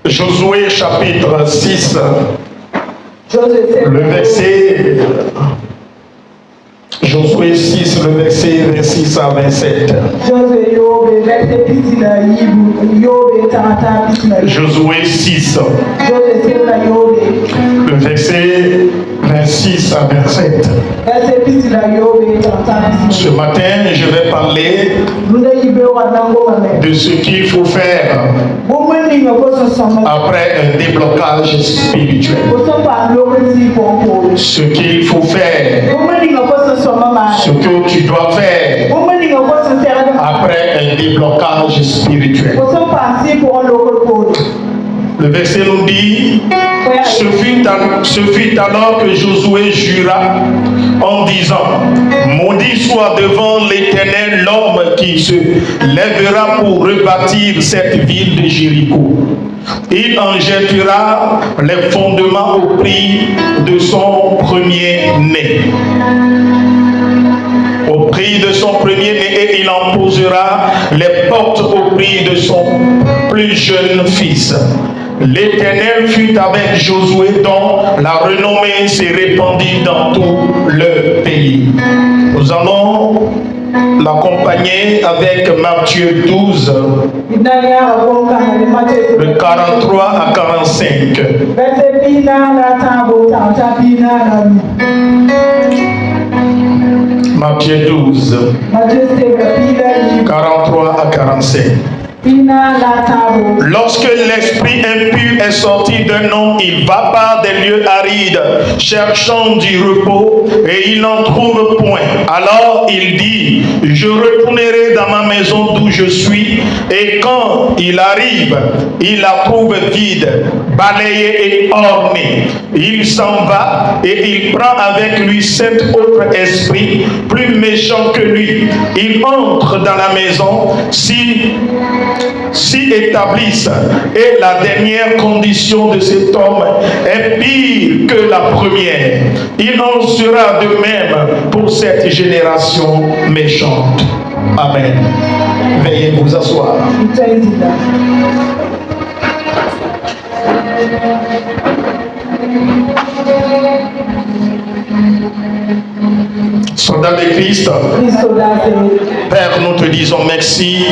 Josué chapitre 6, le verset... Josué 6, le verset 26 à 27. Josué 6, le verset 26 à 27. Ce matin, je vais parler de ce qu'il faut faire après un déblocage spirituel. Ce qu'il faut faire, ce que tu dois faire après un déblocage spirituel. Le verset nous dit, ce fut alors que Josué jura en disant, maudit soit devant l'Éternel l'homme qui se lèvera pour rebâtir cette ville de Jéricho. Il en jettera les fondements au prix de son premier-né. Au prix de son premier-né, et il en posera les portes au prix de son plus jeune fils. L'Éternel fut avec Josué, dont la renommée s'est répandue dans tout le pays. Nous allons l'accompagner avec Matthieu 12, de 43 à 45. Matthieu 12, 43 à 45. Lorsque l'esprit impur est sorti d'un homme, il va par des lieux arides, cherchant du repos, et il n'en trouve point. Alors il dit, je retournerai dans ma maison d'où je suis, et quand il arrive, il la trouve vide, balayée et ornée. Il s'en va, et il prend avec lui 7 autres esprits, plus méchants que lui. Il entre dans la maison, s'y établissent, et la dernière condition de cet homme est pire que la première. Il en sera de même pour cette génération méchante. Amen. Veuillez vous asseoir. Soldats de Christ, Père, nous te disons merci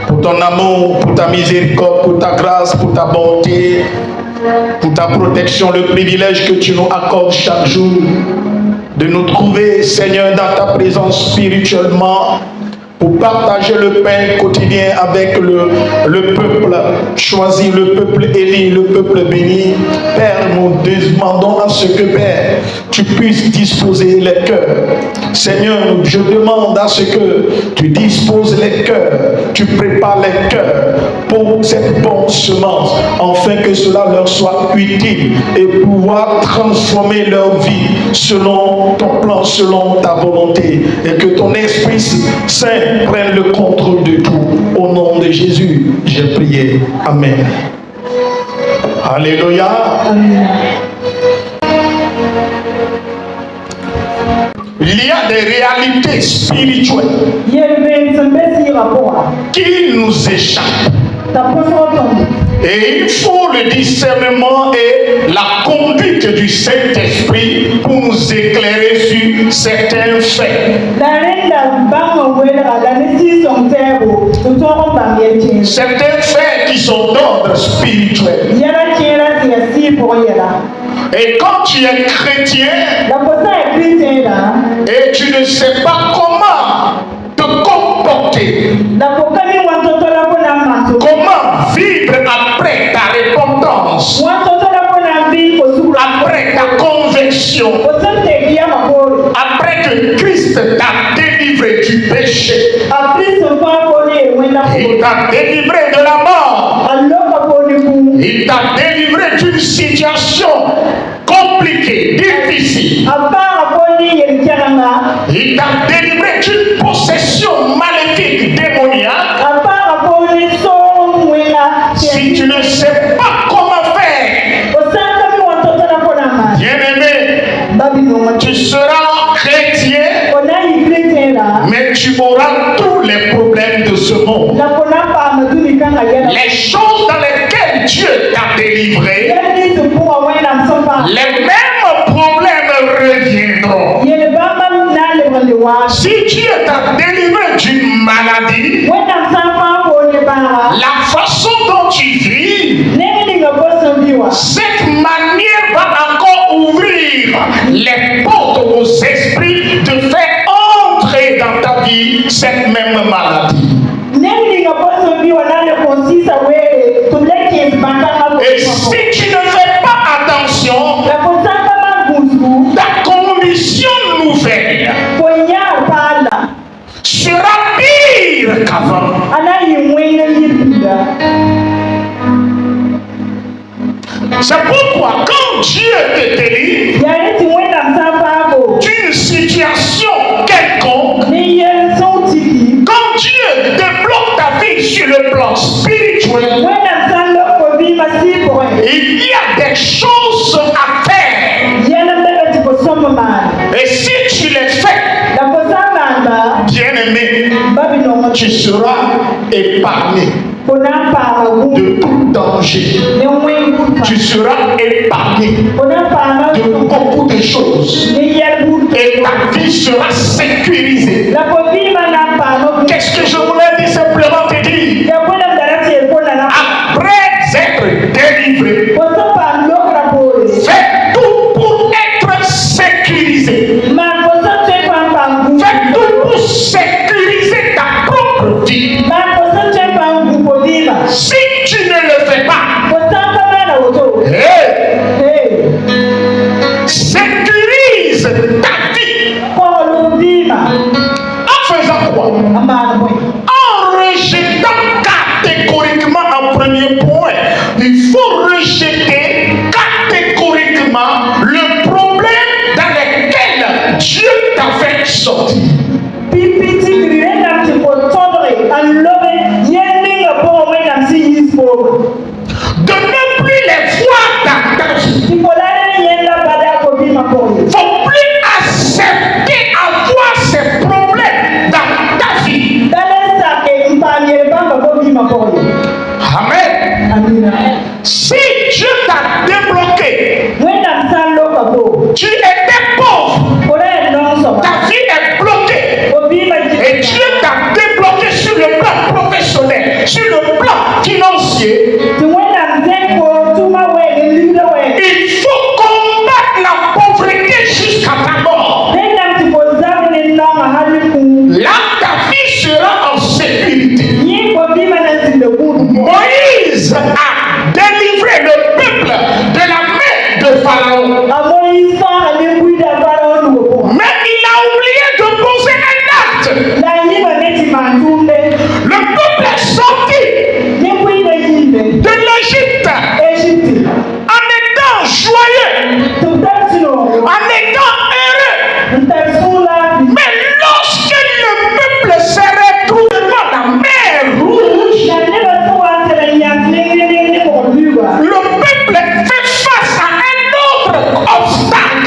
pour ton amour, pour ta miséricorde, pour ta grâce, pour ta bonté, pour ta protection, le privilège que tu nous accordes chaque jour de nous trouver, Seigneur, dans ta présence spirituellement, pour partager le pain quotidien avec le peuple choisi, le peuple élu, le peuple béni. Père, nous demandons à ce que, Père, tu puisses disposer les cœurs. Seigneur, je demande à ce que tu disposes les cœurs, tu prépares les cœurs pour cette bonne semence, afin que cela leur soit utile et pouvoir transformer leur vie selon ton plan, selon ta volonté, et que ton Esprit Saint prenne le contrôle de tout. Au nom de Jésus, j'ai prié. Amen. Alléluia. Amen. Il y a des réalités spirituelles qui nous échappent. Et il faut le discernement et la conduite du Saint-Esprit pour nous éclairer sur certains faits. Certains faits qui sont d'ordre spirituel. Et quand tu es chrétien et tu ne sais pas comment te comporter, comment vivre après ta repentance, après ta conversion, après que Christ t'a délivré du péché, il t'a délivré de la mort, il t'a délivré d'une situation compliquée, difficile, il t'a délivré d'une possession maléfique, démoniaque. Si tu ne sais pas comment faire, bien-aimé, tu seras chrétien, mais tu auras tous les problèmes de ce monde. Les choses dans lesquelles Dieu délivré, les mêmes problèmes reviendront. Si Dieu t'a délivré d'une maladie, la façon dont tu vis, cette manière va encore ouvrir les portes aux esprits de faire entrer dans ta vie cette même maladie. Et si tu ne fais pas attention, ta condition nouvelle sera pire qu'avant. C'est pourquoi quand Dieu te délivre d'une situation quelconque, quand Dieu débloque ta vie sur le plan spirituel, il y a des choses à faire. Et si tu les fais, bien-aimé, tu seras épargné de tout danger. Tu seras épargné de beaucoup de choses. Et ta vie sera sécurisée. Qu'est-ce que je voulais dire simplement te dire? Après être délivré, fais tout pour être sécurisé. Fais tout pour sécuriser ta propre vie. Si tu ne le fais pas, sécurise ta vie. En faisant quoi? En rejetant catégoriquement un premier point. Il faut rejeter catégoriquement le problème dans lequel Dieu t'a fait sortir. De ne plus les voir dans ta vie. Il ne faut plus accepter avoir ces problèmes dans ta vie. Amen. Si Dieu t'a débloqué, tu étais pauvre, ta vie est bloquée, et Dieu t'a débloqué sur le plan professionnel, sur le plan financier. Il faut combattre la pauvreté jusqu'à ta mort. Là, ta vie sera en sécurité. Moïse a délivré le peuple de la main de Pharaon. Mais il a oublié de poser un acte. Le peuple est sorti de l'Égypte en étant joyeux, en étant heureux. Mais lorsque le peuple s'est retrouvé devant la mer Rouge, le peuple fait face à un autre obstacle.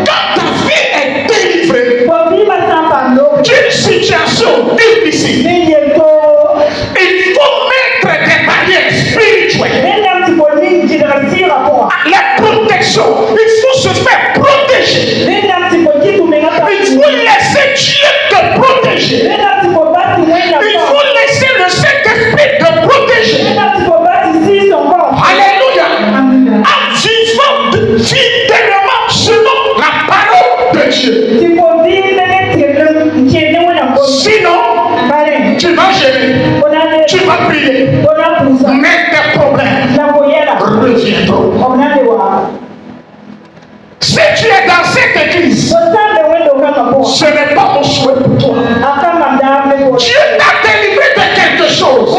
Quand ta vie est délivrée d'une situation difficile, il faut mettre des barrières spirituelles. La protection, il faut se faire protéger. Il faut laisser Dieu te protéger. Il faut laisser le Saint-Esprit te protéger. Alléluia. En vivant fidèlement selon la parole de Dieu. Sinon, tu vas gérer, tu vas prier, mais tes problèmes reviendront. Si tu es dans cette église, ce n'est pas mon souhait pour toi. Dieu t'a délivré de quelque chose.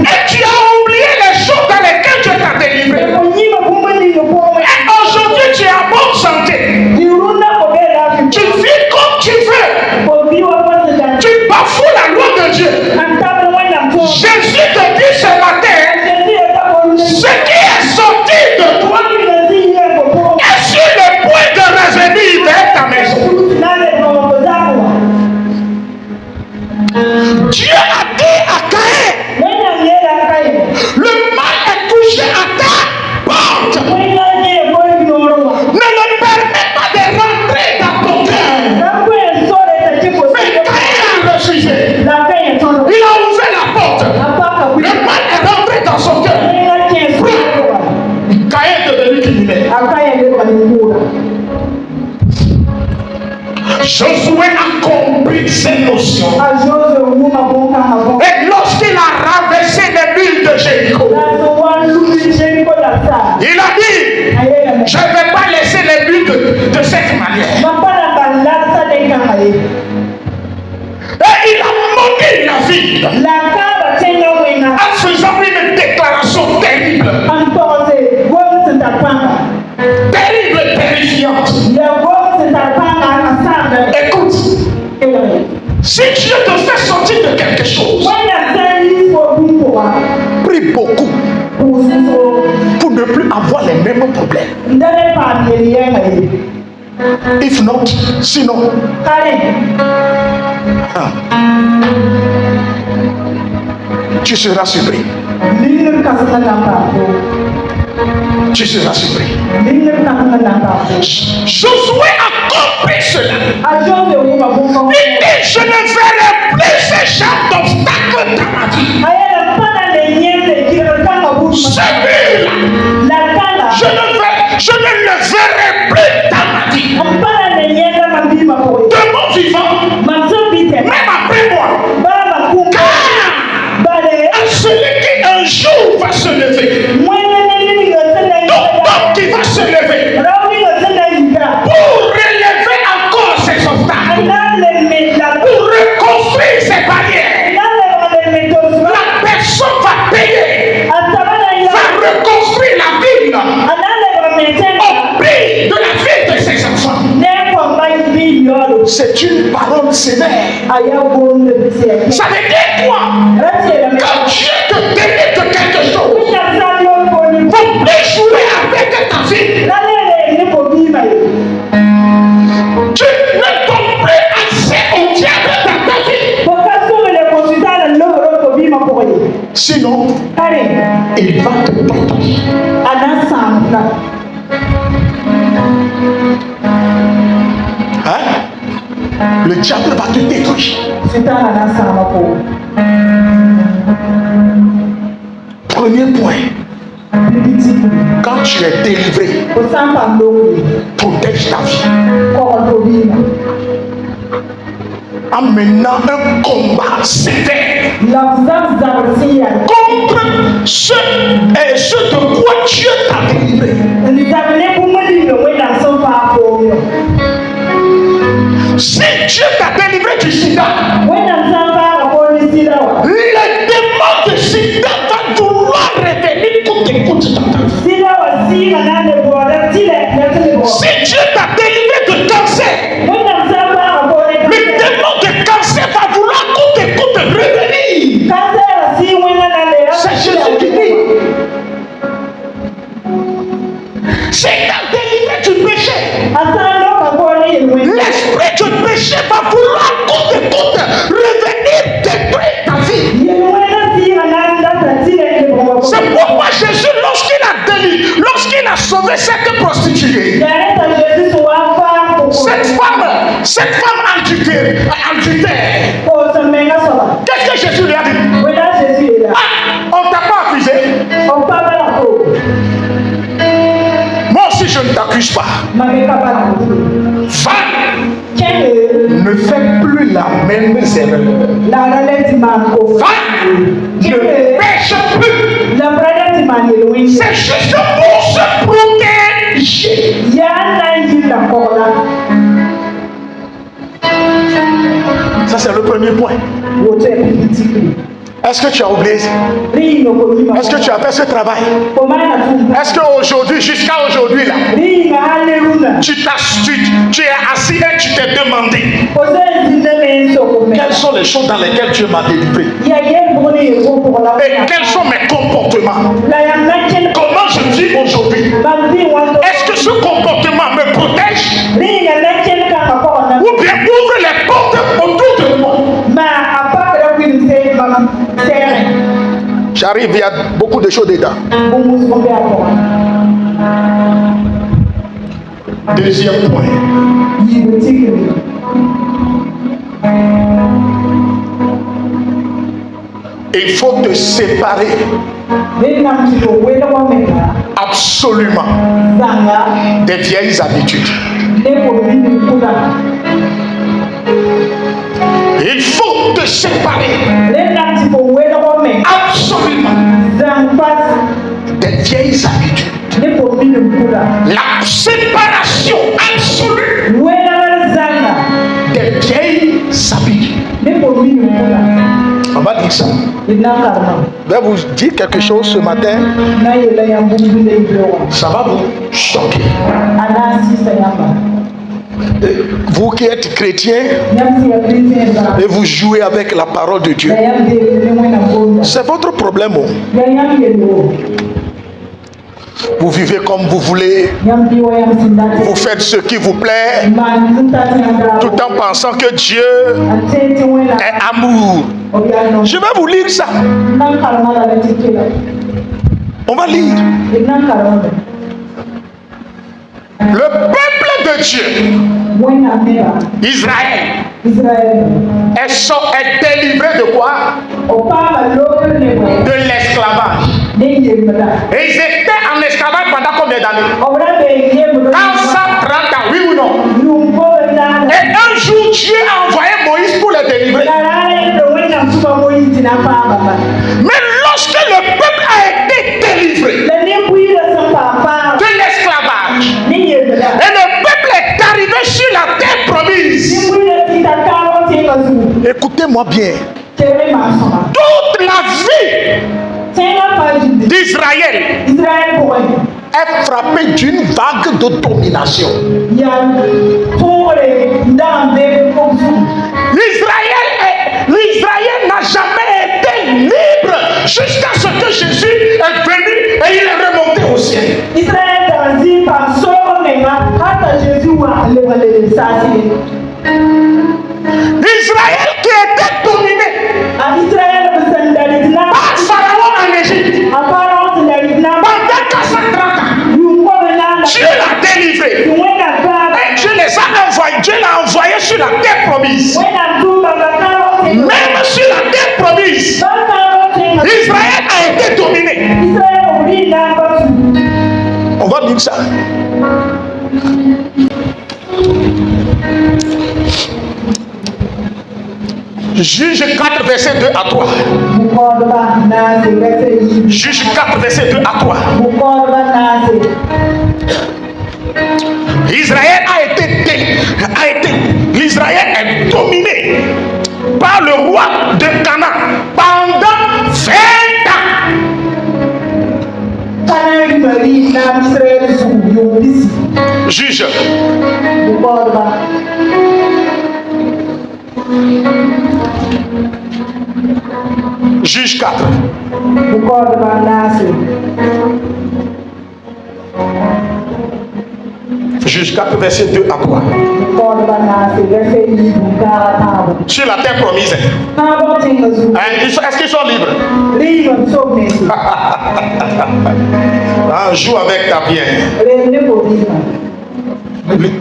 Et tu as oublié les choses dans lesquelles Dieu t'a délivré. Et aujourd'hui, tu es en bonne santé. Tu vis comme tu veux. Tu bafoues la loi de Dieu. Jésus te dit ce matin, ce qui est sorti de toi est sur le point de revenir vers ta maison. Dieu a dit à Caïn, le mal est couché à ta porte. Ne le permets pas de rentrer dans ton cœur. Mais Caïn a refusé. Il a ouvert la porte. Le mal est rentré dans son cœur. Caïn est devenu criminel. Josué a compris ces notions. Et lorsqu'il a renversé les murs de Jéricho, il a dit, je ne vais pas laisser les murs de cette manière. Et il a maudit la ville en faisant une déclaration terrible. Terrible et terrifiante. Écoute, si Dieu te fait sortir de quelque chose, prie beaucoup pour ne plus avoir les mêmes problèmes. If not, sinon, tu seras surpris. Tu seras surpris. Josué a compris cela. Il dit, je ne verrai plus ce genre d'obstacles dans ma vie. Ce mur-là, je ne le verrai plus dans ma vie. De mon vivant, même après moi. Car celui qui un jour va se lever, donc qui va se lever pour relever encore ses obstacles, pour reconstruire ses barrières, la personne va payer, va reconstruire la ville au prix de la vie de ses enfants. C'est une parole sévère. Ça veut dire quoi? Quand Dieu te délivre de quelque chose, il ne faut plus jouer avec ta vie. Tu ne donnes plus accès au diable dans ta vie. Sinon, il va te partager. Le diable va te détruire. Premier point. Quand tu es délivré, protège ta vie. En menant un combat sévère contre ce de quoi Dieu t'a délivré. Si Dieu t'a délivré du sida, le démon de sida va vouloir revenir coûte et coûte dans ta vie. Si Dieu t'a délivré de cancer, le démon de cancer va vouloir coûte et coûte revenir. C'est Jésus qui dit. C'est t'a délivré du péché. cette femme adultère. Qu'est-ce que Jésus lui a dit? On ne t'a pas accusé. Moi aussi je ne t'accuse pas. Va, ne fais plus la même erreur. Va, ne pêche plus. C'est juste pour se protéger. Ça c'est le premier point. Est-ce que tu as oublié? Est-ce que tu as fait ce travail? Est-ce qu'aujourd'hui, jusqu'à aujourd'hui là, tu es assis et tu t'es demandé quelles sont les choses dans lesquelles Dieu m'a délivré? Et quels sont mes comportements? Comment je vis aujourd'hui? Est-ce que ce comportement me protège? Ou bien ouvre les portes autour de moi? J'arrive, il y a beaucoup de choses dedans. Deuxième point. Il faut te séparer absolument des vieilles habitudes. Il faut te séparer absolument des vieilles habitudes. La séparation absolue des vieilles habitudes. On va dire ça. Je vais vous dire quelque chose ce matin. Ça va vous choquer. Vous qui êtes chrétien et vous jouez avec la parole de Dieu, c'est votre problème. Vous vivez comme vous voulez, vous faites ce qui vous plaît, tout en pensant que Dieu est amour. Je vais vous lire ça. On va lire. Le peuple de Dieu, Israël, est délivré de quoi? De l'esclavage. Et ils étaient en esclavage pendant combien d'années? 430 ans, oui ou non? Et un jour, Dieu a envoyé Moïse pour les délivrer. Mais lorsque le peuple a été délivré de l'esclavage, et le peuple est arrivé sur la terre promise, écoutez-moi bien, toute la vie d'Israël est frappée d'une vague de domination. L'Israël n'a jamais été libre jusqu'à ce que Jésus est venu et il est remonté au ciel. Israël qui était dominé par Pharaon en Égypte pendant 430 ans, Dieu l'a délivré et Dieu les a envoyés. Dieu l'a envoyé sur la terre promise. Même sur la terre promise, Israël a été dominé. On va dire ça. Juge 4, verset 2 à 3. Juge 4, verset 2 à 3. L'Israël est dominé par le roi de Canaan pendant 20 ans. Juge. Juge 4. Juge 4, verset 2 à 3. Sur la terre promise. Est-ce qu'ils sont libres? Joue avec ta bien.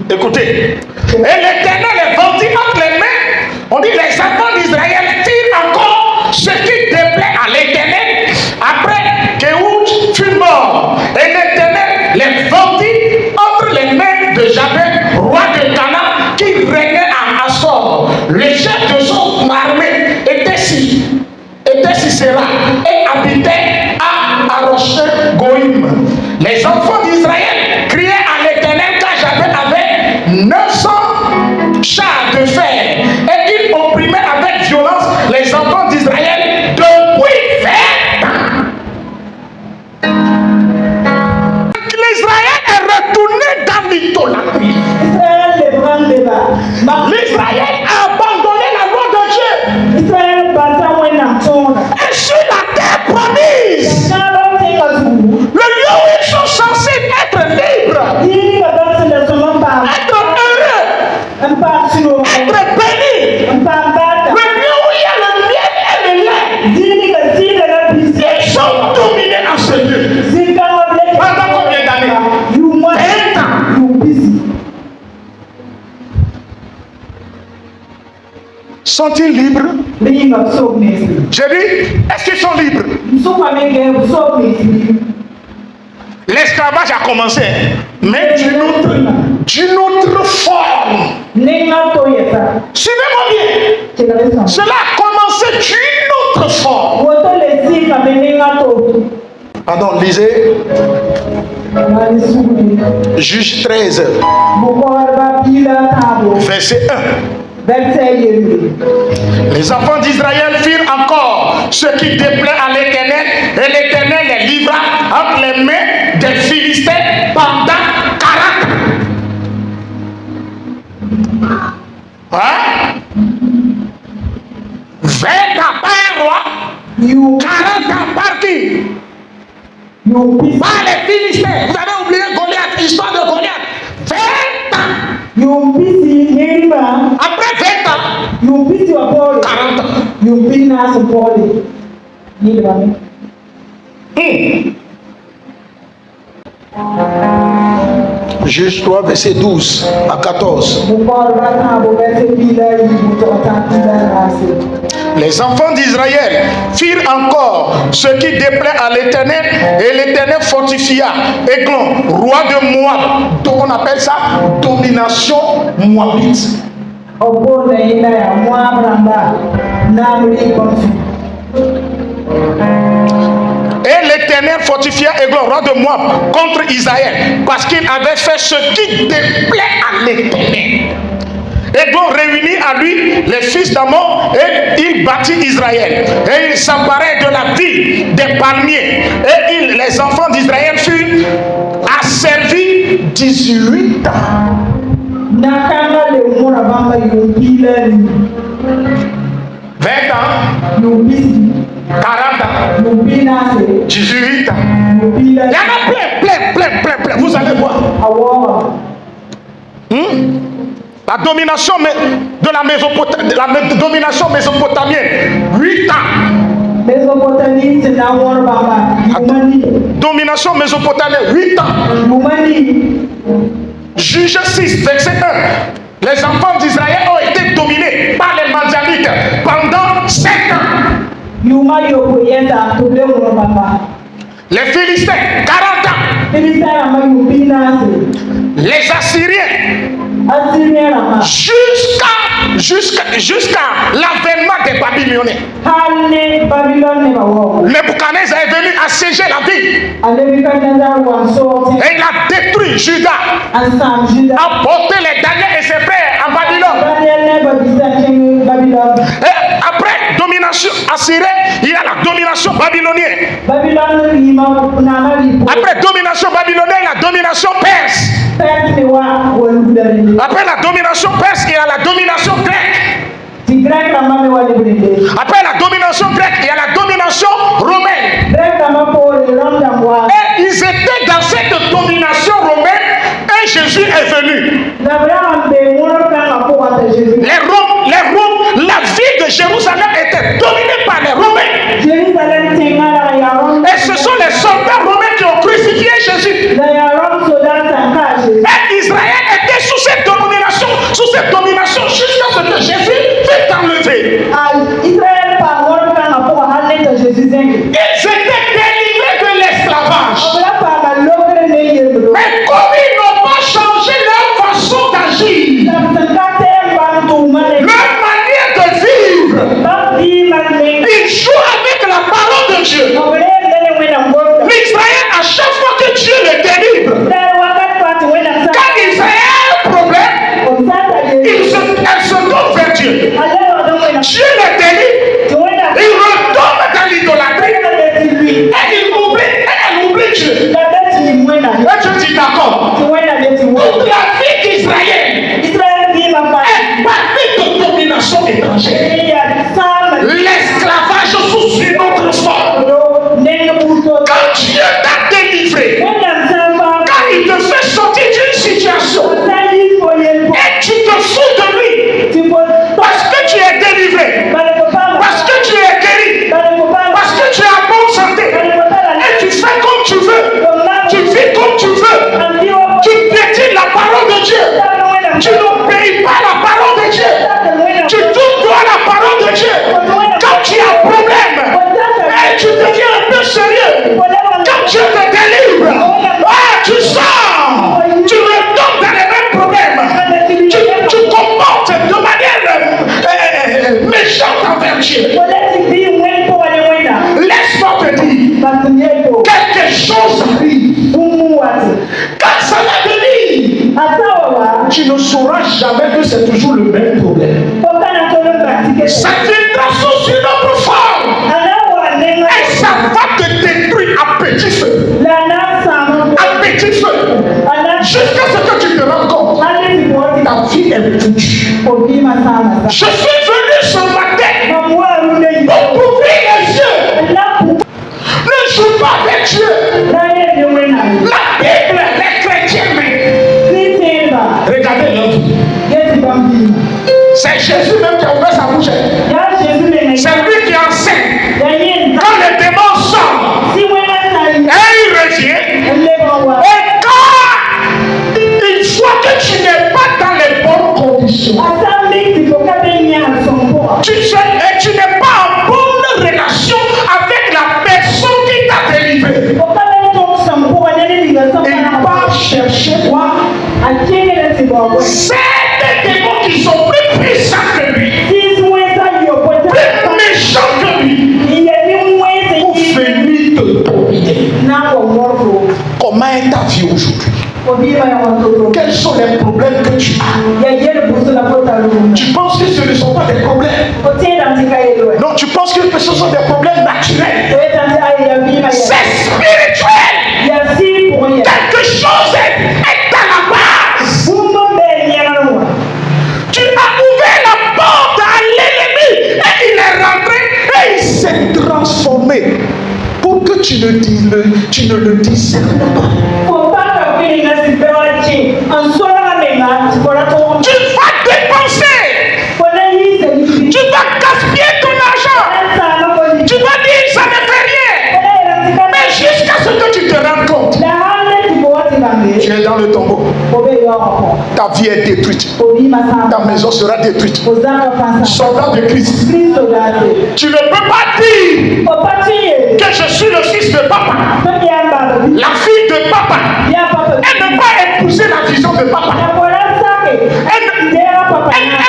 Écoutez. Et l'Éternel est vendit entre les mains. On dit les enfants d'Israël firent encore ce qui déplaît à l'Éternel après qu'Éhoud fut mort. Et l'Éternel les vendit entre les mains de Jabin, roi de Canaan, qui régnait à Assor. Le chef de son armée était Sisera et habitait à Arosheth-Goïm. Les enfants d'Israël criaient à l'Éternel car Jabin avait 900 chars de fer et il opprimait avec violence les enfants d'Israël depuis 20 ans. L'Israël est retourné dans l'idolâtrie. L'Israël a abandonné la loi de Dieu. Et sur la terre promise, le lieu où ils sont censés être libres, être heureux, être bénis, le lieu où il y a le miel et le lait, ils sont dominés dans ce lieu. Pendant combien d'années? 20 ans. Sont-ils libres? J'ai dit, est-ce qu'ils sont libres? L'esclavage a commencé, mais d'une autre forme. Suivez-moi bien. Cela a commencé d'une autre forme. Pardon, lisez. Juge 13, verset 1. Les enfants d'Israël firent encore ce qui déplaît à l'Éternel, et l'Éternel les livra entre les mains des Philistins pendant 40 ans. Hein? 20 ans par un roi, 40 ans par qui? Par les Philistins. Vous avez oublié Goliath, l'histoire de Goliath. 20 ans. Après 20 ans, 40 ans. Juge 3, verset 12 à 14. Les enfants d'Israël firent encore ce qui déplaît à l'Éternel, et l'Éternel fortifia Églon, roi de Moab. Donc on appelle ça domination moabite. Et l'Éternel fortifia Églon, roi de Moab, contre Israël, parce qu'il avait fait ce qui déplaît à l'Éternel. Églon réunit à lui les fils d'Amon et il bâtit Israël. Et il s'emparait de la ville des palmiers. Et les enfants d'Israël furent asservis 18 ans. 20 ans, 40 ans, 18 ans. Il y en a plein. Vous allez voir. La domination de la domination mésopotamienne, 8 ans. Domination mésopotamienne, 8 ans. Juge 6, verset 1. Les enfants d'Israël ont été dominés par les Madianites pendant 7 ans. Les Philistins, 40 ans. Les Assyriens, jusqu'à l'avènement des Babyloniens. Nebuchadnezzar est venu assiéger la ville. Et il a détruit Juda, a porté les Daniel et ses frères en Babylone. Et après domination assyrienne, il y a la domination babylonienne. Après domination babylonienne, la domination perse. Après la domination perse, il y a la domination grecque. Après la domination grecque, il y a la domination romaine. Et ils étaient dans cette domination romaine et Jésus est venu. La ville de Jérusalem était dominée par les Romains. Et ce sont les soldats romains qui ont crucifié Jésus. Et Israël était agir, leur manière de vivre, ils jouent avec la parole de Dieu. L'Israël, à chaque fois que Dieu le délivre, quand Israël a un problème, elle se tourne vers Dieu. Dieu le délivre, il retombe dans l'idolâtrie, et elle oublie Dieu. Et Dieu dit d'accord. Toute la vie d'Israël est partie de domination étrangère. L'esclavage sous une autre forme. Quand Dieu t'a délivré, quand il te fait sortir d'une situation, et tu te fous de lui, parce que tu es délivré, parce que tu es guéri, parce que tu es en bonne santé, et tu fais comme tu veux, tu vis comme tu veux, tu piétines la parole de Dieu, tu n'obéis pas la parole de Dieu, tu tournes droit la parole de Dieu. Quand tu as un problème, et tu deviens un peu sérieux, quand Dieu te délivre, tu sors, tu retombes dans les mêmes problèmes, tu comportes de manière méchante envers Dieu. Laisse-moi te dire, quelque chose arrive. Quand ça va venir, tu ne sauras jamais que c'est toujours le même problème. Ça viendra sous une autre forme. Et ça va te détruire à petit feu. À petit feu. Jusqu'à ce que tu te rends compte. Ta vie est foutue. Je suis venu ce matin pour t'ouvrir les yeux. Ne joue pas avec Dieu. La Bible, les chrétiens, regardez l'autre. C'est Jésus même qui a ouvert sa bouche. C'est lui qui enseigne. Quand le démon sort, et il revient, et quand une fois que tu n'es pas dans les bonnes conditions, tu n'es pas en bonne relation avec la personne qui t'a délivré, il va chercher quoi? C'est des démons qui sont plus puissants que lui, plus méchants que lui, pour venir te dominer. Comment est ta vie aujourd'hui? Quels sont les problèmes que tu as? Tu penses que ce ne sont pas des problèmes? Non, tu penses que ce sont des problèmes naturels. C'est spirituel. Quelque chose est à la base. Tu as ouvert la porte à l'ennemi et il est rentré et il s'est transformé pour que tu ne le discernes pas. Tu vas dépenser. Tu vas gaspiller ton argent. Tu vas dire ça ne fait rien. Mais jusqu'à ce que tu te rendes compte, tu es dans le tombeau. Ta vie est détruite. Ta maison sera détruite. Soldat de Christ. Tu ne peux pas dire que je suis le fils de papa, la fille de papa, et ne pas épouser la vision de papa. Elle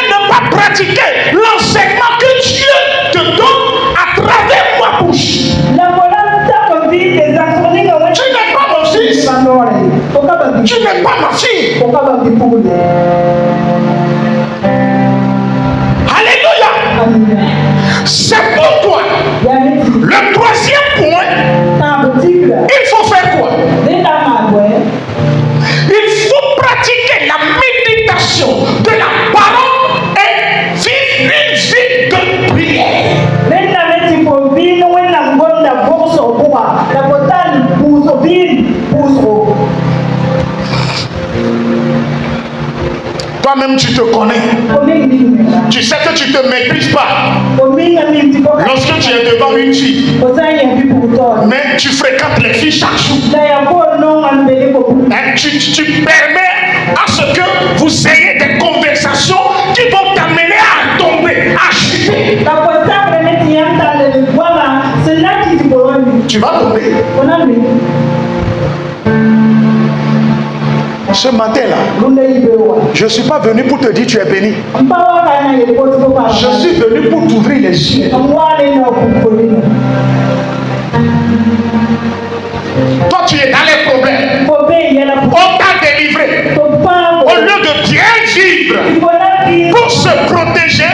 ne pas pratiquer l'enseignement que Dieu te donne à travers ma bouche. Tu n'es pas mon fils. Tu n'es pas ma fille. Alléluia. C'est pourquoi le troisième point, il faut faire quoi? Il faut pratiquer la méditation de la parole et vivre une vie de prière. Toi-même tu te connais. Tu sais que tu ne te maîtrises pas. Lorsque tu es devant une fille, mais tu fréquentes les filles chaque jour, et tu permets à ce que vous ayez des conversations qui vont t'amener à tomber, à chuter. Tu vas tomber. Ce matin-là, je ne suis pas venu pour te dire tu es béni. Je suis venu pour t'ouvrir les yeux. Toi, tu es dans les problèmes. On t'a délivré. Au lieu de bien vivre pour se protéger,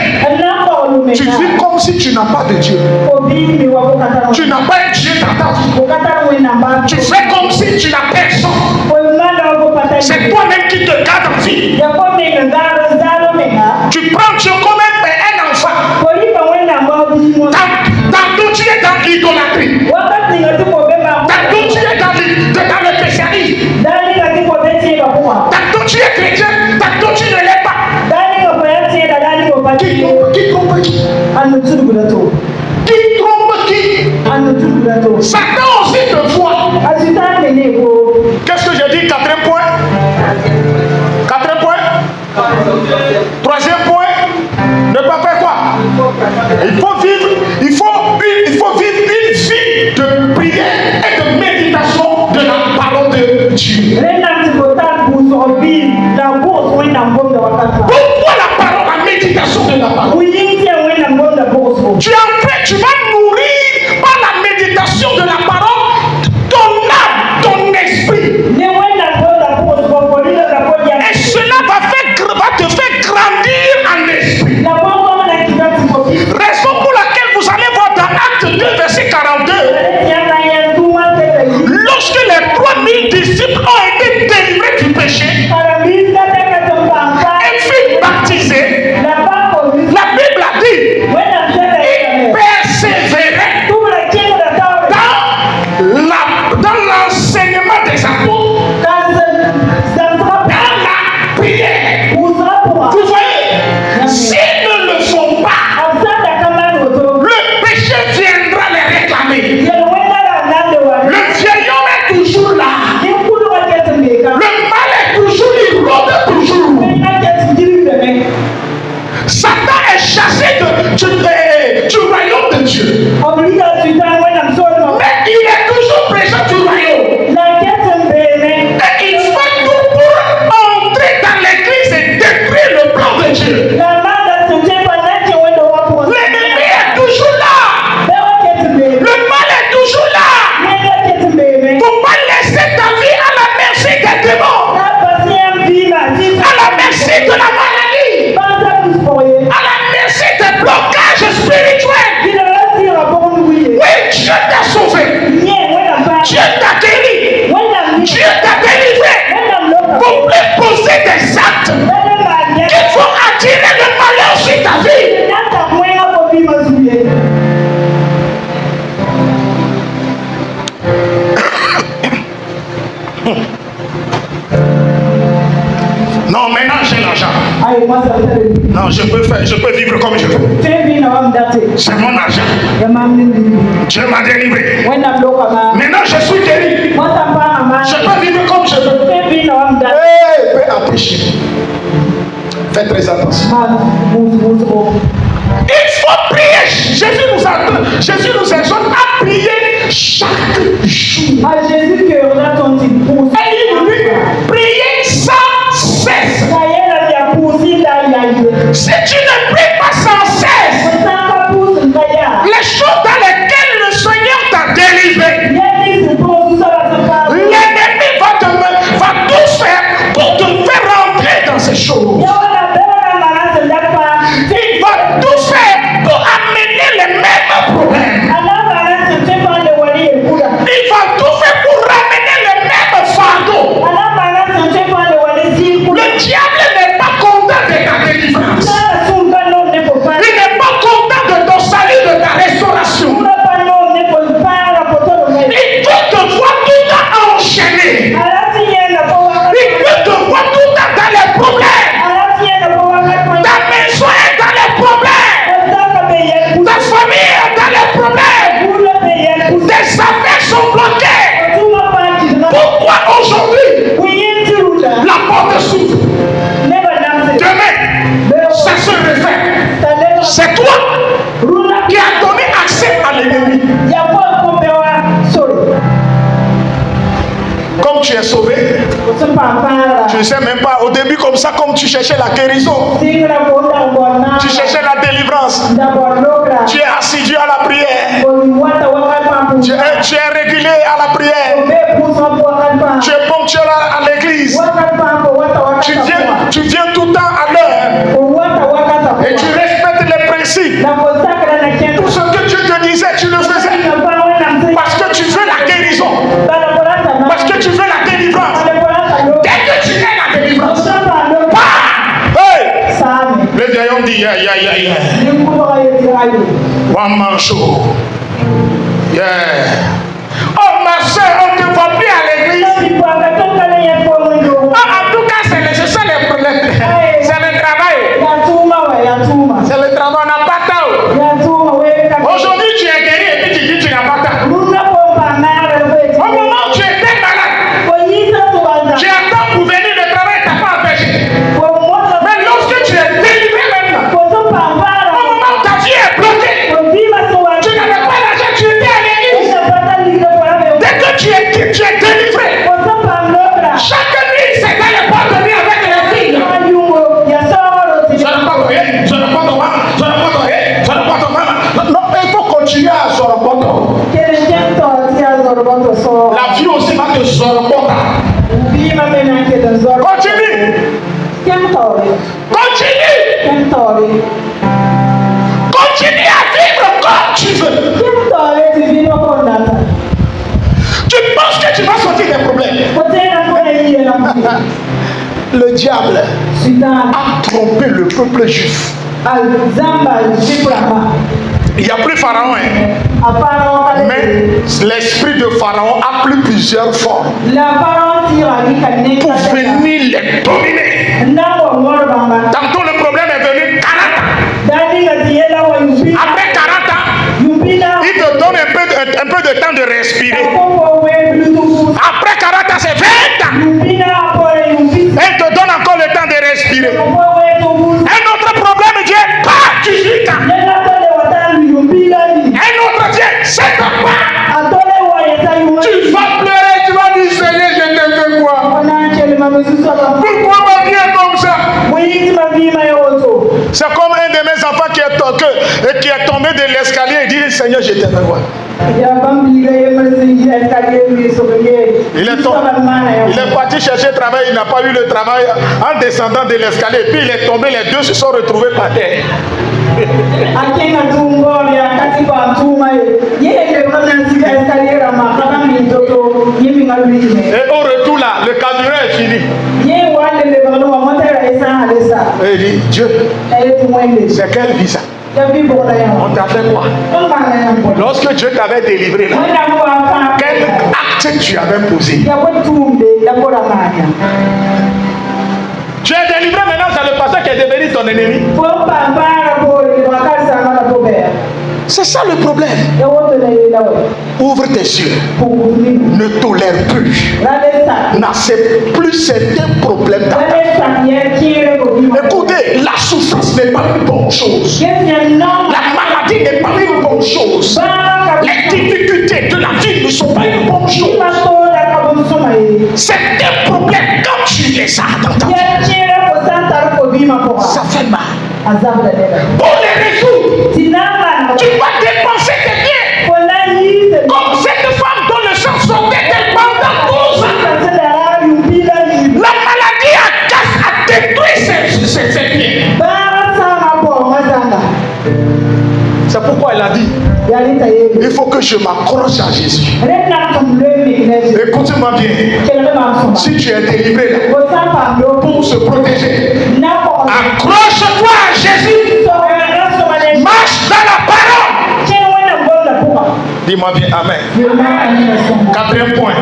tu vis comme si tu n'as pas de Dieu. Tu n'as pas un Dieu dans ta vie. Tu fais comme si tu n'as personne. C'est toi-même qui te garde en vie. Tu prends Dieu comme un enfant. Tantôt tu es dans l'idolâtrie. Tantôt tu es dans le christianisme. Tantôt tu es chrétien. Tantôt tu ne l'es pas. Qui trompe qui? Qui trompe qui? Satan aussi te voit. Qu'est-ce que j'ai dit? 4e point. 4e point. 3e point. Ne pas faire quoi? Il faut vivre une vie de prière et de méditation de la parole de Dieu. Pourquoi la parole, la méditation de la parole? Tu vas nourrir par la méditation de la parole ton âme, ton esprit. Et cela va te faire grandir en esprit. Raison pour laquelle vous allez voir dans Acte 2, verset 42, lorsque les 3000 disciples ont été délivrés du péché et furent baptisés, la Bible a dit, ils persévéraient dans l'enseignement des apôtres, dans la prière. Vous voyez, s'ils ne le font pas, le péché viendra les réclamer. Le vieil homme est toujours là. Le mal est toujours, il rôde toujours. Satan est chassé du royaume de Dieu. Mais il est toujours présent du royaume. Et il fait tout pour entrer dans l'église et détruire le plan de Dieu. L'ennemi est toujours là. Le mal est toujours là. Il ne faut pas laisser ta vie à la merci des démons, à la merci de la maladie, à la merci des blocages spirituels. Oui, Dieu t'a sauvé. Dieu t'a guéri. Dieu t'a délivré. Pour plus poser des actes qui vont attirer le malheur sur ta vie. Non, maintenant j'ai l'argent. Non, je peux vivre comme je veux. C'est mon argent. Dieu m'a délivré. Maintenant je suis guéri. Je peux vivre comme je veux. Fais attention. Fais très attention. Il faut prier. Jésus nous exhorte à prier chaque jour. Et il dit, priez sans cesse. Si tu ne pries pas sans cesse, les choses dans lesquelles le Seigneur t'a délivré, l'ennemi va tout faire pour te faire rentrer dans ces choses. Il va tout faire pour amener les mêmes problèmes. Il va tout faire pour ramener les mêmes fardeaux. Le diable n'est pas content de ta délivrance. Il n'est pas content de ton salut, de ta restauration. Il veut te voir tout le temps enchaîné. Il veut te voir tout le temps dans les problèmes. Ta maison est dans les problèmes. Ta famille est dans les problèmes. Tes affaires sont bloquées. Pourquoi aujourd'hui la porte s'ouvre? Demain, ça se refait. C'est toi qui as donné accès à l'ennemi. Comme tu es sauvé, tu Tu ne sais même pas, au début comme ça, comme tu cherchais la guérison, tu cherchais la délivrance, tu es assidu à la prière, tu es régulier à la prière, tu es ponctuel à l'église, tu viens tout le temps à l'heure et tu respectes les principes. Tout ce que Dieu te disait, tu le faisais parce que tu veux la guérison, parce que tu veux la délivrance. Dès que tu es la délivrance, hey! Le vieil homme dit one man show. Yeah. Oh ma soeur, on ne te voit plus à l'église. En tout cas, c'est ça les problèmes. C'est le travail. C'est le travail, on n'a pas temps. Aujourd'hui, tu es guéri et puis tu dis tu n'as pas temps. Au moment où tu étais malade, tu attends pour venir, le travail ne t'a pas empêché. Mais lorsque tu es délivré maintenant, au moment où ta vie est bloquée, tu n'avais pas l'argent, tu étais à l'église. Dès que tu es délivré, chaque nuit, c'est dans les boîtes de nuit avec les filles. Je n'ai pas ton maman, je n'ai pas ton maman. Non, il faut continuer à Zoropoto. La vie aussi va te Zoropoto. Continue. Continue à vivre comme tu veux. Tu penses que tu vas sortir des problèmes. Le diable a trompé le peuple juif. Il n'y a plus Pharaon. Mais l'esprit de Pharaon a pris plusieurs formes pour venir les dominer. Tantôt le problème est venu 40 ans. Après 40 ans, il te donne un peu de temps de respirer. Après 40 ans, c'est 20 ans. Et il te donne encore le temps de respirer. Un autre problème vient, pas 18 ans. Un autre vient, 7 ans. Tu vas pleurer, tu vas dire Seigneur, je t'ai fait quoi? Pourquoi ma vie est comme ça? C'est comme un de mes enfants qui est tombé de l'escalier et dit Seigneur, je t'ai fait quoi? Il est parti chercher le travail, il n'a pas eu le travail en descendant de l'escalier. Puis il est tombé, les deux se sont retrouvés par terre. Et au retour là, le carburant est fini. Et il dit Dieu, c'est quelle vie ça? On t'a fait quoi? Lorsque Dieu t'avait délivré là, quel acte tu avais posé? Tu es délivré maintenant, c'est le pasteur qui est devenu ton ennemi. C'est ça le problème. Ouvre tes yeux. Ne tolère plus. N'accepte plus certains problèmes dans ta vie. Écoutez, la souffrance n'est pas une bonne chose. La maladie n'est pas une bonne chose. Les difficultés de la vie ne sont pas une bonne chose. Certains problèmes, quand tu les as dans ta vie, ça fait mal. Pour les résoudre, tu vas dépenser tes biens. Comme cette femme dont le sang sortait pendant 12 ans. La maladie a détruit ses biens. C'est pourquoi elle a dit il faut que je m'accroche à Jésus. Écoute-moi bien. Si tu es délivré là, pour se protéger, accroche-toi à Jésus. Marche dans la parole. Dis-moi bien Amen. Quatrième point.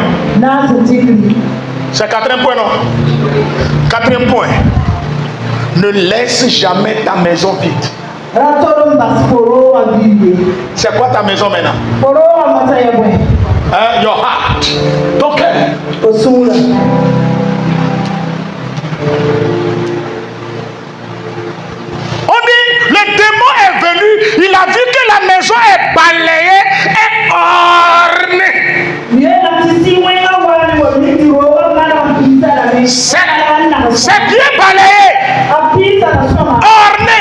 C'est quatrième point, non? Quatrième point. Ne laisse jamais ta maison vide. C'est quoi ta maison maintenant? Your heart. Ton cœur. On dit, le démon est venu, il a vu que la maison est balayée et ornée. C'est bien balayé, orné,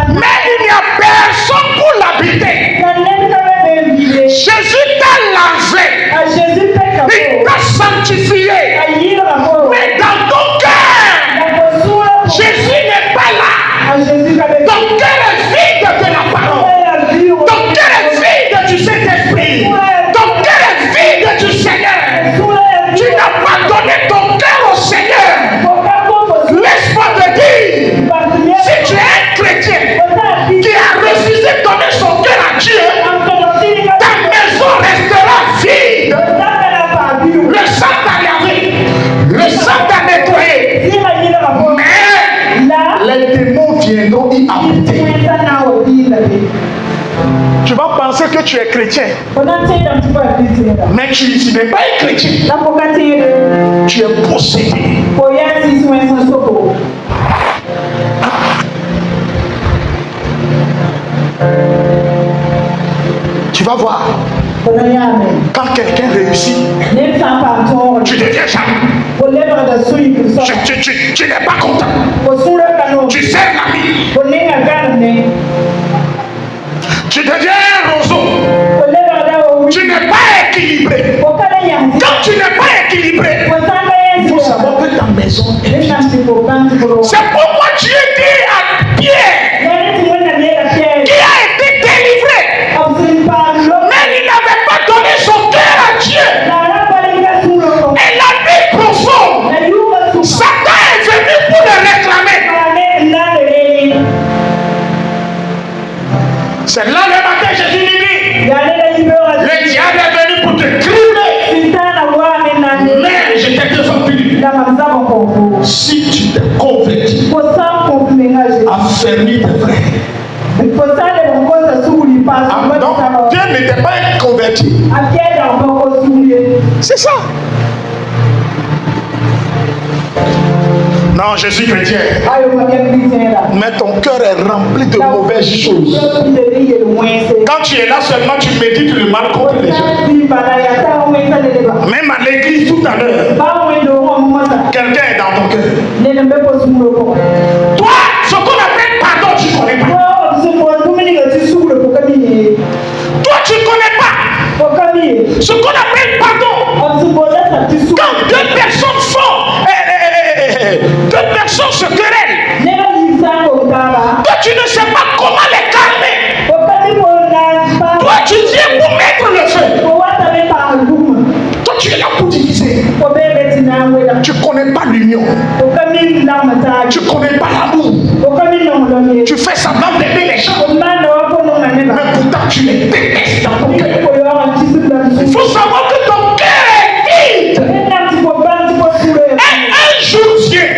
mais il n'y a personne pour l'habiter. Jésus t'a lavé, il t'a sanctifié, mais dans ton cœur, Jésus n'est pas là. Ton cœur est vide de la parole, ton cœur est vide du Saint-Esprit, ton cœur est vide du Seigneur. Tu n'as pas donné ton cœur au Seigneur. Laisse-moi te dire, si tu es un chrétien qui a refusé de donner son cœur à Dieu, ta maison restera vide. Le sang t'a lavé, le sang t'a nettoyé, mais les démons viendront y habiter. Tu vas penser que tu es chrétien, mais tu n'es pas un chrétien. Tu es possédé. Tu vas voir, quand quelqu'un réussit, tu deviens jaloux. Tu n'es pas content. Tu serres l'ami. Tu deviens un roseau. Tu n'es pas équilibré. Quand tu n'es pas équilibré, il faut savoir que ta maison est vide. C'est pourquoi Dieu dit à Pierre, qui a été délivré, mais il n'avait pas donné son cœur à Dieu. Et la nuit profonde, Satan est venu pour le réclamer. C'est là le matin Jésus dit, le diable est venu pour te cribler, mais je t'ai défendu. Si tu t'es converti, affermis tes frères. Donc Dieu n'était pas converti. C'est ça. Non, je suis chrétien. Mais ton cœur est rempli de mauvaises choses. Quand tu es là seulement, tu médites le mal contre les gens. Même à l'église tout à l'heure, quelqu'un est dans ton cœur. Toi, ce qu'on appelle pardon, tu ne connais pas. Toi, tu ne connais pas. Ce qu'on appelle pardon. Quand deux personnes font, deux personnes se querellent, toi, tu ne sais pas comment les calmer. Toi, tu viens pour mettre le feu. Toi, tu es là pour diviser. Tu ne connais pas l'union. Tu ne connais pas l'amour. Tu fais semblant d'aimer les gens, mais pourtant tu les détestes dans ton cœur. Il faut savoir que ton cœur est vide. Et un jour vient,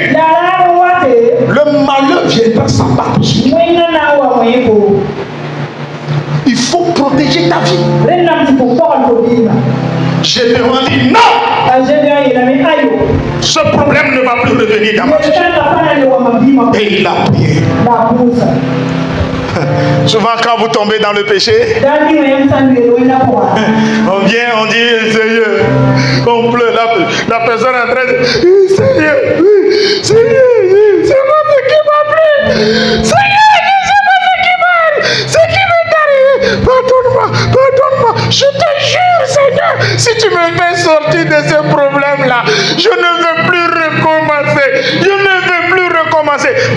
le malheur viendra s'abattre sur toi. Il faut protéger ta vie. Gédéon dit non. Ce problème ne va plus revenir dans ma vie. Et il a prié. Souvent quand vous tombez dans le péché, on vient, on dit Seigneur, on pleure, la personne est en train de Seigneur, Seigneur, c'est pas ce qui m'a plu. Seigneur, c'est pas ce qui m'a, ce qui m'est arrivé. Pardonne-moi, je te jure Seigneur, si tu me fais sortir de ce problème-là, je ne veux plus recommencer.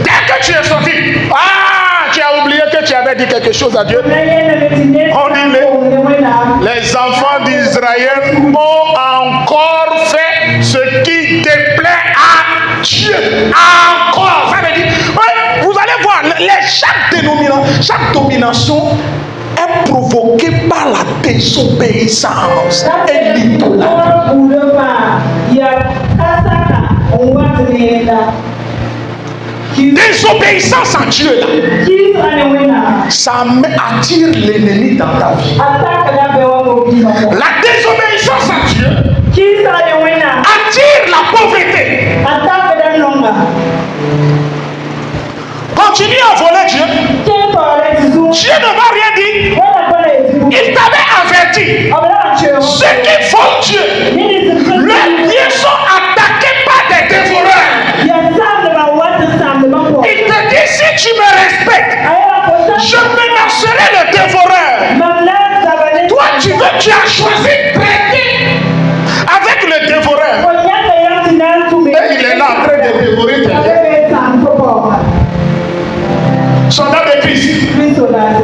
Dès que tu es sorti, tu as oublié que tu avais dit quelque chose à Dieu. On dit les enfants d'Israël ont encore fait ce qui déplaît à Dieu. Encore. Ça veut dire, vous allez voir, chaque domination est provoquée par la désobéissance et l'idolâtrie. Désobéissance à Dieu là, ça attire l'ennemi dans ta vie. La désobéissance à Dieu attire la pauvreté. Continue à voler Dieu. Dieu ne va rien dire. Il t'avait averti. Ceux qui volent Dieu, leurs biens sont attaqués par des dévoreurs. tu me respectes, je menacerai le dévoreur. Toi, tu as choisi de traiter avec le dévoreur. Et il est là en train de dévorer tes biens. Soldat de Christ.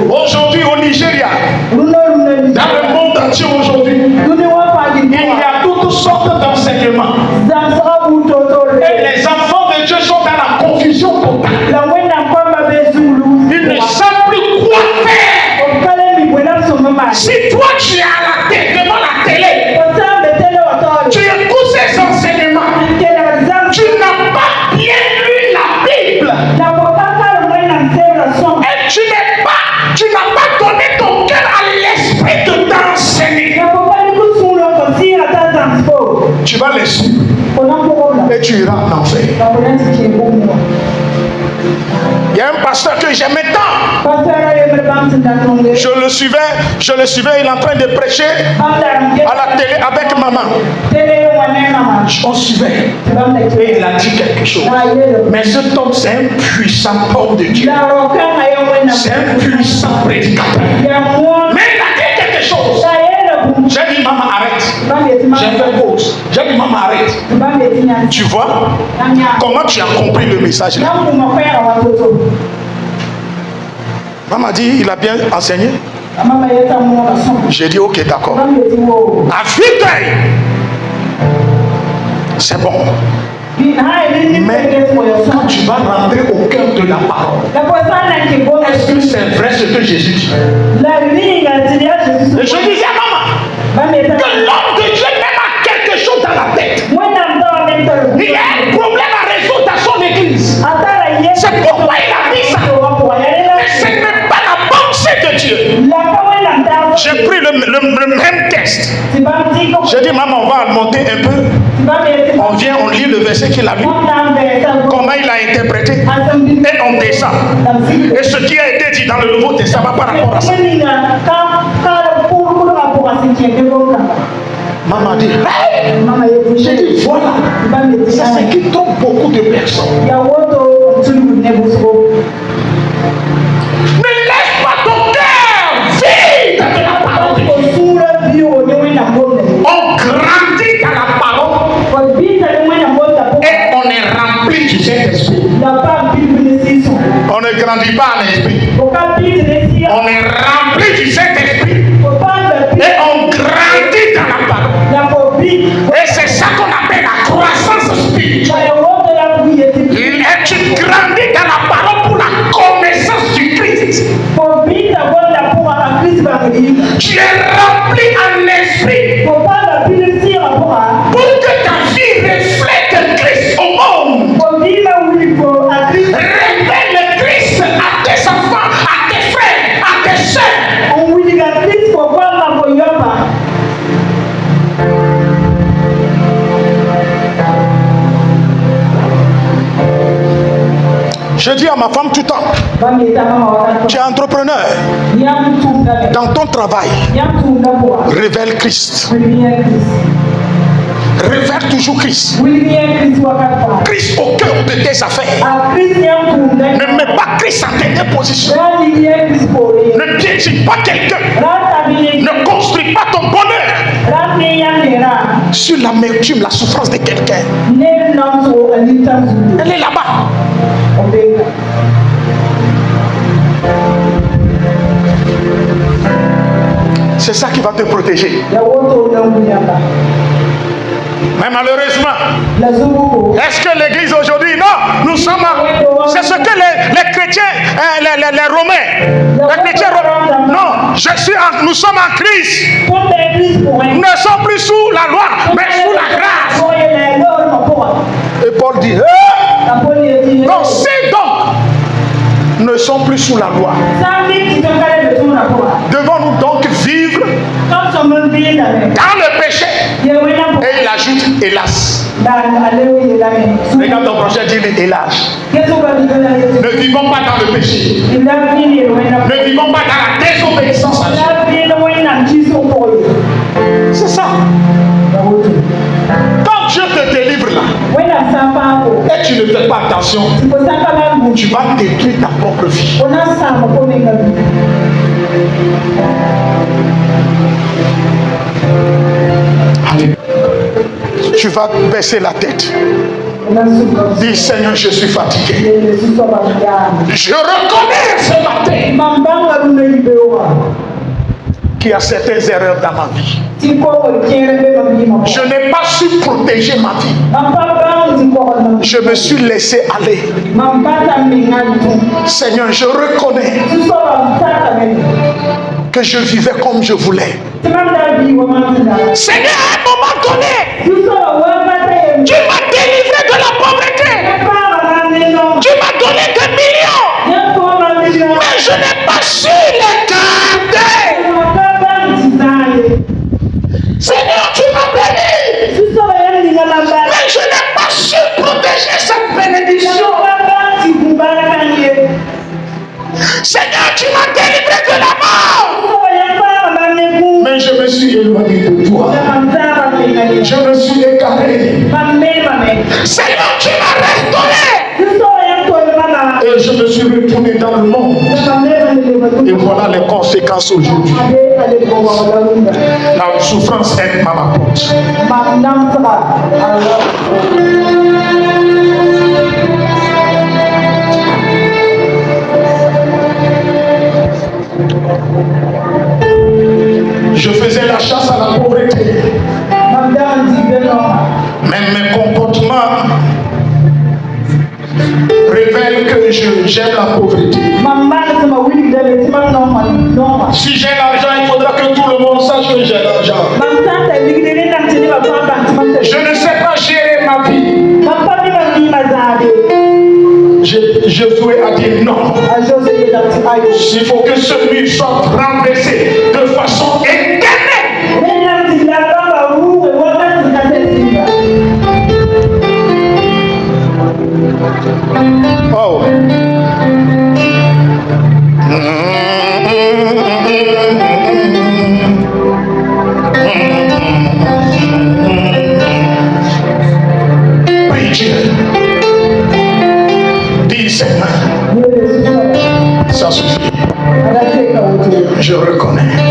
Aujourd'hui au Nigeria, dans le monde entier aujourd'hui, il y a toutes sortes d'enseignements. Et les enfants de Dieu sont dans la confusion totale. Ils ne savent plus quoi faire. Si toi tu es à la tête, devant la télé, tu écoutes ces enseignements, tu n'as pas bien lu la Bible. Et tu n'as pas donné ton cœur à l'esprit de t'enseigner. Tu vas les suivre et tu iras en enfer. Il y a un pasteur que j'aimais tant. Je le suivais, il est en train de prêcher à la télé avec maman. On suivait. Et il a dit quelque chose. Mais cet homme, c'est un puissant homme de Dieu. C'est un puissant prédicateur. Mais il a dit quelque chose. J'ai dit, maman, arrête. J'ai fait pause. J'ai dit, maman, arrête. Tu vois comment tu as compris le message là? Maman dit, il a bien enseigné. J'ai dit, ok, d'accord. À vue d'œil, c'est bon. Mais quand tu vas rentrer au cœur de la parole, est-ce que c'est vrai ce que Jésus dit? Et je disais à maman que l'homme de Dieu même a quelque chose dans la tête. Il y a un problème à résoudre dans son église. C'est pourquoi il a dit ça. Mais ce n'est pas la pensée de Dieu. J'ai pris le même texte. J'ai dit, maman, on va monter un peu. On vient, on lit le verset qu'il a lu. Comment il a interprété. Et on descend. Et ce qui a été dit dans le Nouveau Testament par rapport à ça. Maman dit, hey! J'ai dit, voilà. C'est ce qui trompe beaucoup de personnes. Ne laisse pas ton cœur vide de la parole. On grandit dans la parole et on est rempli du Saint-Esprit. On ne grandit pas en esprit. On est rempli du Saint-Esprit et on grandit dans la parole. Et c'est ça qu'on appelle la croissance spirituelle. Et tu grandis dans la parole pour la connaissance du Christ. Tu es rempli en esprit pour que ta vie reflète Christ au monde. Révèle le Christ à tes enfants, à tes frères, à tes soeurs. Je dis à ma femme tout le temps, tu es entrepreneur. Dans ton travail, révèle Christ. Révèle toujours Christ. Christ au cœur de tes affaires. Ne mets pas Christ en dernière position. Ne piétine pas quelqu'un. Ne construis pas ton bonheur sur l'amertume, la souffrance de quelqu'un. Elle est là-bas. C'est ça qui va te protéger. Mais malheureusement, est-ce que l'église aujourd'hui, non, nous sommes c'est ce que les chrétiens, les romains, les chrétiens non, nous sommes en Christ. Nous ne sommes plus sous la loi, mais sous la grâce. Et Paul dit, non, c'est donc, nous ne sommes plus sous la loi. Devons-nous donc vivre dans le péché? Et il ajoute, hélas. Regarde ton prochain, dis hélas. Ne vivons pas dans le péché. Ne vivons pas dans la désobéissance à Dieu. C'est ça. Quand Dieu te délivre là, Et tu ne fais pas attention, tu vas détruire ta propre vie. Allez. Tu vas baisser la tête. Dis Seigneur, je suis fatigué. Je reconnais ce matin qu'il y a certaines erreurs dans ma vie. Je n'ai pas su protéger ma vie. Je me suis laissé aller. Seigneur, je reconnais que je vivais comme je voulais. Seigneur, à un moment donné, tu m'as délivré de la pauvreté. Tu m'as donné des millions. Mais je n'ai pas su les garder. Seigneur, tu m'as béni. Mais je n'ai pas su protéger cette bénédiction. Seigneur, tu m'as délivré de la mort. Mais je me suis éloigné de toi. Je me suis égaré. Seigneur, tu m'as restauré. Et je me suis retourné dans le monde. Et voilà les conséquences aujourd'hui. La souffrance est à ma porte. Je faisais la chasse à la pauvreté. Même mes comportements révèlent que j'aime la pauvreté. Si j'ai l'argent, il faudra que tout le monde sache que j'ai l'argent. Je ne sais pas gérer ma vie. Josué a dit non. Il faut que ce mur soit renversé de façon éternelle. Oh. Prie Dieu. Dis Seigneur, ça suffit. Je reconnais.